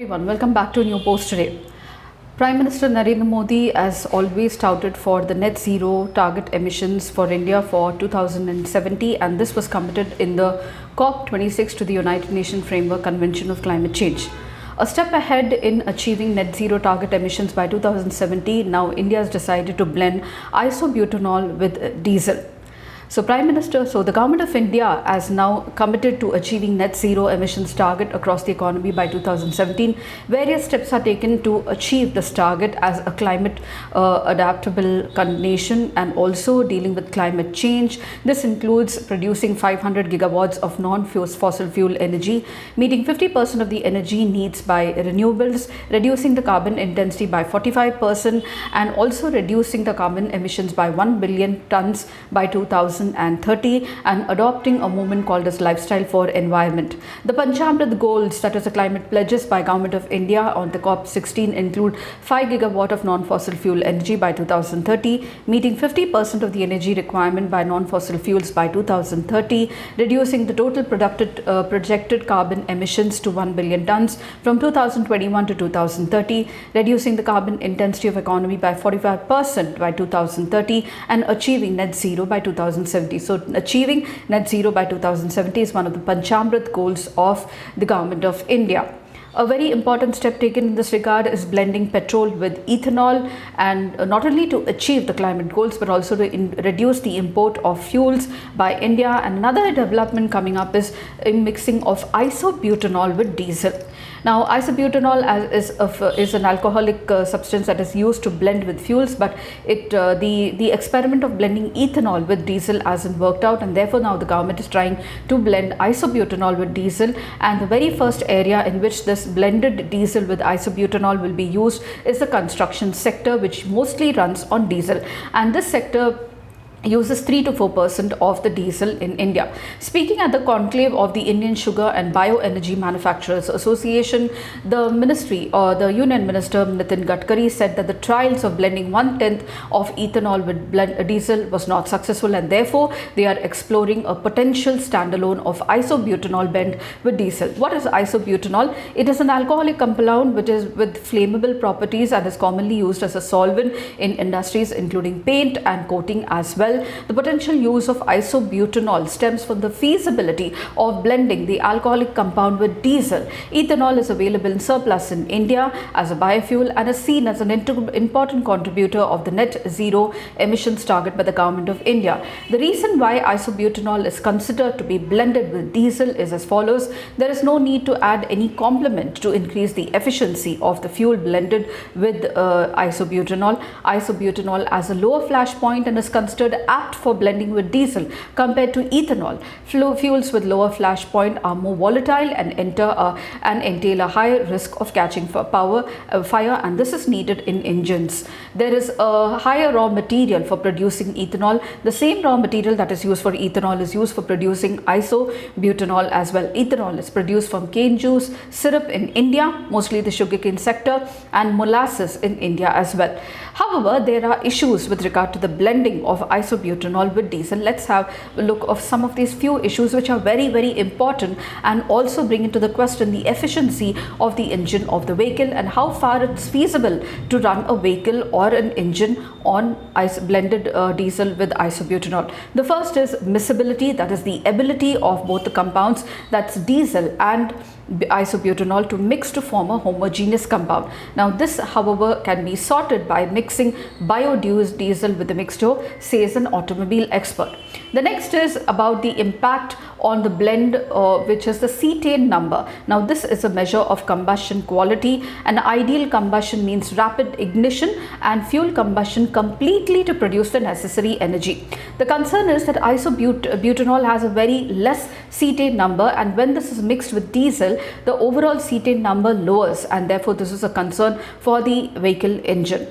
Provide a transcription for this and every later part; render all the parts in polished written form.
Everyone, welcome back to a new post today. Prime Minister Narendra Modi has always touted for the net zero target emissions for India for 2070, and this was committed in the COP26 to the United Nations Framework Convention of Climate Change. A step ahead in achieving net zero target emissions by 2070, now India has decided to blend isobutanol with diesel. So the government of India has now committed to achieving net zero emissions target across the economy by 2017. Various steps are taken to achieve this target as a climate adaptable nation and also dealing with climate change. This includes producing 500 gigawatts of non-fossil fuel energy, meeting 50% of the energy needs by renewables, reducing the carbon intensity by 45%, and also reducing the carbon emissions by 1 billion tons by 2030, and adopting a movement called as Lifestyle for Environment. The Panchamrit goals, that is the climate pledges by Government of India on the COP16, include 5 gigawatt of non-fossil fuel energy by 2030, meeting 50% of the energy requirement by non-fossil fuels by 2030, reducing the total projected carbon emissions to 1 billion tons from 2021 to 2030, reducing the carbon intensity of economy by 45% by 2030, and achieving net zero by 2070. So achieving net zero by 2070 is one of the Panchamrit goals of the Government of India. A very important step taken in this regard is blending petrol with ethanol, and not only to achieve the climate goals but also to reduce the import of fuels by India. And another development coming up is a mixing of isobutanol with diesel. Now, isobutanol is an alcoholic substance that is used to blend with fuels, but the experiment of blending ethanol with diesel hasn't worked out, and therefore now the government is trying to blend isobutanol with diesel. And the very first area in which this blended diesel with isobutanol will be used is the construction sector, which mostly runs on diesel, and this sector uses 3 to 4% of the diesel in India. Speaking at the conclave of the Indian Sugar and Bioenergy Manufacturers Association, the ministry or the Union Minister Nitin Gadkari said that the trials of blending 1/10 of ethanol with diesel was not successful, and therefore they are exploring a potential standalone of isobutanol blend with diesel. What is isobutanol? It is an alcoholic compound which is with flammable properties and is commonly used as a solvent in industries including paint and coating as well. The potential use of isobutanol stems from the feasibility of blending the alcoholic compound with diesel. Ethanol is available in surplus in India as a biofuel and is seen as an important contributor of the net zero emissions target by the Government of India. The reason why isobutanol is considered to be blended with diesel is as follows. There is no need to add any complement to increase the efficiency of the fuel blended with isobutanol. Isobutanol has a lower flash point and is considered apt for blending with diesel compared to ethanol. Fuels with lower flash point are more volatile and entail a higher risk of catching fire, and this is needed in engines. There is a higher raw material for producing ethanol. The same raw material that is used for ethanol is used for producing isobutanol as well. Ethanol is produced from cane juice, syrup in India, mostly the sugarcane sector, and molasses in India as well. However, there are issues with regard to the blending of isobutanol with diesel. Let's have a look of some of these few issues which are very, very important and also bring into the question the efficiency of the engine of the vehicle and how far it's feasible to run a vehicle or an engine on blended diesel with isobutanol. The first is miscibility, that is the ability of both the compounds, that's diesel and isobutanol, to mix to form a homogeneous compound. Now this, however, can be sorted by mixing biodiesel with the mixture, says an automobile expert. The next is about the impact on the blend, which is the cetane number. Now this is a measure of combustion quality. An ideal combustion means rapid ignition and fuel combustion completely to produce the necessary energy. The concern is that isobutanol has a very less cetane number, and when this is mixed with diesel, the overall cetane number lowers, and therefore this is a concern for the vehicle engine.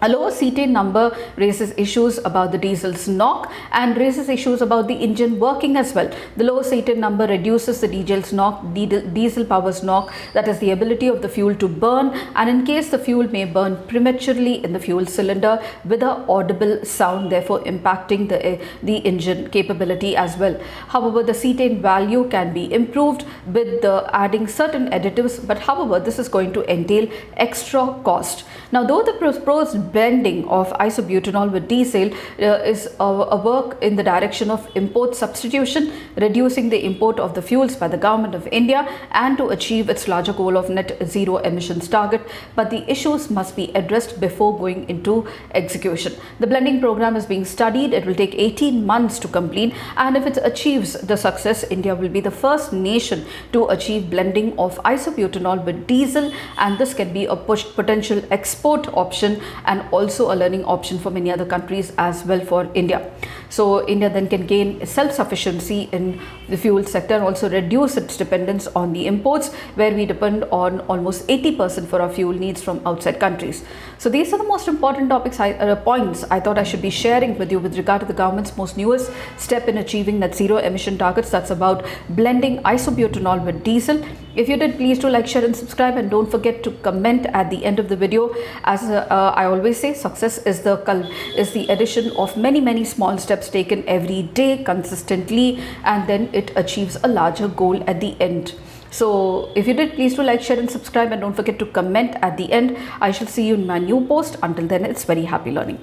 A lower cetane number raises issues about the diesel's knock and raises issues about the engine working as well. The lower cetane number reduces the diesel's knock, diesel power's knock, that is the ability of the fuel to burn, and in case the fuel may burn prematurely in the fuel cylinder with a audible sound, therefore impacting the engine capability as well. However, the cetane value can be improved with adding certain additives, but however, this is going to entail extra cost. Now, though the proposed blending of isobutanol with diesel is a work in the direction of import substitution, reducing the import of the fuels by the government of India and to achieve its larger goal of net zero emissions target, but the issues must be addressed before going into execution. The blending program is being studied. It will take 18 months to complete, and if it achieves the success, India will be the first nation to achieve blending of isobutanol with diesel, and this can be a potential export option and also a learning option for many other countries as well for India. So India then can gain self-sufficiency in the fuel sector and also reduce its dependence on the imports, where we depend on almost 80% for our fuel needs from outside countries. So these are the most important points I thought I should be sharing with you with regard to the government's most newest step in achieving net zero emission targets. That's about blending isobutanol with diesel. If you did, please do like, share and subscribe, and don't forget to comment at the end of the video. As I always say, success is the addition of many small steps taken every day consistently, and then it achieves a larger goal at the end. So if you did, please do like, share and subscribe, and don't forget to comment at the end. I shall see you in my new post. Until then, it's very happy learning.